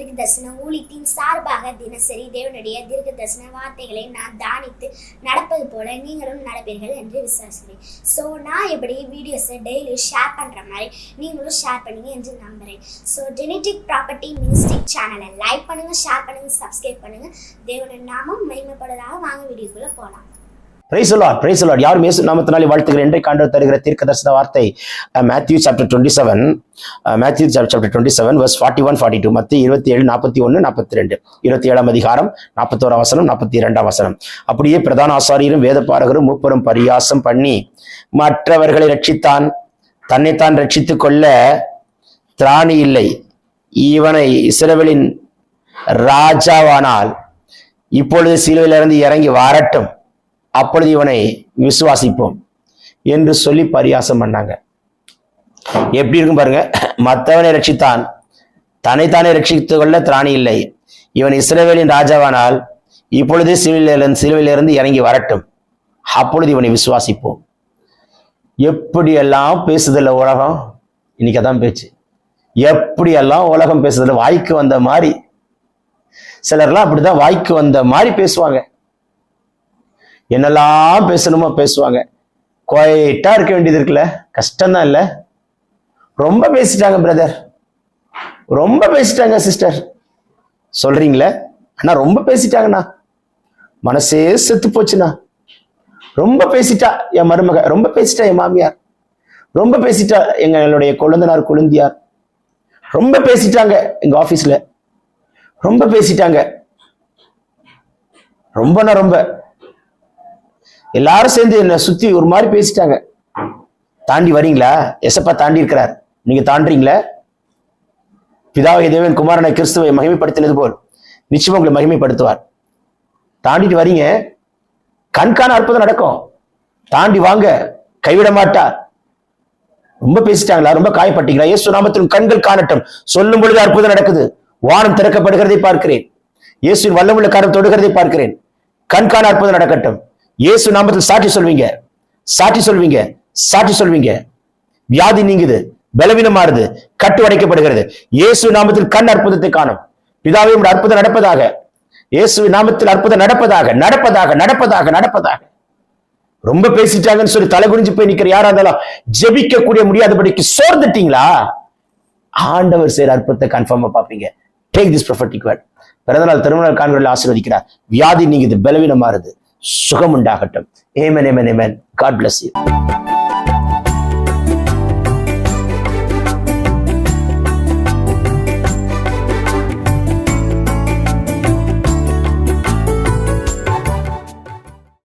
தீர்க்க தரிசன ஊழியத்தின் சார்பாக தினசரி தேவனுடைய தீர்க்க தரிசன வார்த்தைகளை நான் தானித்து நடப்பது போல நீங்களும் நடப்பீர்கள் என்று விசுவாசிக்கிறேன். ஸோ நான் எப்படி வீடியோஸை டெய்லி ஷேர் பண்ணுற மாதிரி நீங்களும் ஷேர் பண்ணுங்க என்று நம்புகிறேன். ஸோ ஜெனடிக் ப்ராப்பர்ட்டி மினிஸ்ட்ரி சேனலை லைக் பண்ணுங்கள், ஷேர் பண்ணுங்கள், சப்ஸ்கிரைப் பண்ணுங்கள். தேவனுடைய நாமம் மகிமைப்படுவதாக வாங்க வீடியோக்குள்ளே போகலாம். Praise the Lord, praise the Lord. யாரும் இயேசு நாமத்தினாலே வாழ்த்துகிறேன். இன்றைக்கு ஆண்டவர் தருகிற தீர்க்கதரிசன வார்த்தை Matthew chapter 27 verse 41-42. மத்தேயு 27:41-42. 27ஆம் அதிகாரம் 41ஆம் வசனம் 42ஆம் வசனம். அப்படியே பிரதான ஆசாரியரும் வேதபாரகரும் மூப்பரும் பரியாசம் பண்ணி மற்றவர்களை ரட்சித்தான், தன்னைத்தான் ரட்சித்துக் கொள்ள திராணி இல்லை. இவனை இஸ்ரவேலின் ராஜாவானால் இப்பொழுது சிலுவையிலிருந்து இறங்கி வரட்டும், அப்பொழுது இவனை விசுவாசிப்போம் என்று சொல்லி பரியாசம் பண்ணாங்க. எப்படி இருக்கும் பாருங்க. மற்றவனை ரட்சித்தான், தன்னைத்தானே ரட்சித்துக் கொள்ள திராணி இல்லை. இவன் இஸ்ரவேலின் ராஜாவானால் இப்பொழுது சிலுவையிலிருந்து இறங்கி வரட்டும், அப்பொழுது இவனை விசுவாசிப்போம். எப்படியெல்லாம் பேசுதில்ல உலகம். இன்னைக்கு அதான் பேச்சு. எப்படியெல்லாம் உலகம் பேசுதில்ல, வாய்க்கு வந்த மாதிரி. சிலர்லாம் அப்படிதான் வாய்க்கு வந்த மாதிரி பேசுவாங்க. என்னெல்லாம் பேசணுமோ பேசுவாங்க. குவைட்டா இருக்க வேண்டியது இருக்குல்ல, கஷ்டம்தான் இல்ல. ரொம்ப பேசிட்டாங்க பிரதர், ரொம்ப பேசிட்டாங்க சிஸ்டர் சொல்றீங்களே, ஆனா ரொம்ப பேசிட்டாங்கண்ணா, மனசே செத்து போச்சுண்ணா. ரொம்ப பேசிட்டா என் மருமக, ரொம்ப பேசிட்டா என் மாமியார், ரொம்ப பேசிட்டா எங்களுடைய கொழுந்தனார் கொழுந்தியார், ரொம்ப பேசிட்டாங்க எங்க ஆபீஸ்ல, ரொம்ப பேசிட்டாங்க. ரொம்பனா ரொம்ப எல்லாரும் சேர்ந்து என்ன சுத்தி ஒரு மாதிரி பேசிட்டாங்க. தாண்டி வரீங்களா? எசப்பா தாண்டி இருக்கிறார், நீங்க தாண்டீங்களா? பிதாவை தேவன் குமாரனை கிறிஸ்துவை மகிமைப்படுத்தினது போல் நிச்சயமா உங்களை மகிமைப்படுத்துவார். தாண்டிட்டு வரீங்க, கண்காண அற்புதம் நடக்கும். தாண்டி வாங்க, கைவிட மாட்டார். ரொம்ப பேசிட்டாங்களா? ரொம்ப காயப்பட்டீங்களா? இயேசு நாமத்தில் கண்கள் காணட்டும் சொல்லும் பொழுது அற்புதம் நடக்குது. வானம் திறக்கப்படுகிறதை பார்க்கிறேன். இயேசுவின் வல்லமுள்ள காரம் தொடுகிறதை பார்க்கிறேன். கண்காண அற்புதம் நடக்கட்டும். இயேசு நாமத்தில் சாட்சி சொல்வீங்க, சாட்சி சொல்வீங்க, சாட்சி சொல்வீங்க. வியாதி நீங்குது, பலவீனம் மாறுது, கட்டு அடைக்கப்படுகிறது. இயேசு நாமத்தில் கண் அற்புதத்தை காணும். பிதாவே அற்புதம் நடப்பதாக, இயேசு நாமத்தில் அற்புதம் நடப்பதாக, நடப்பதாக, நடப்பதாக, நடப்பதாக. ரொம்ப பேசிட்டாங்கன்னு சொல்லி தலை குறிஞ்சு போய் நிக்கிற யாரா இருந்தாலும் ஜெபிக்க கூடிய முடியாதபடிக்கு சோர்ந்துட்டீங்களா? ஆண்டவர் செய்யற அற்புதத்தை கன்ஃபார்மா பாப்பீங்க. Take this prophetic word. பிறந்தநாள் திருமண காண்களை ஆசீர்வதிக்கிறார். வியாதி நீங்குது, பலவீனம் மாறுது, சுகம் உண்டாகட்டும். Amen, amen, amen. God bless you.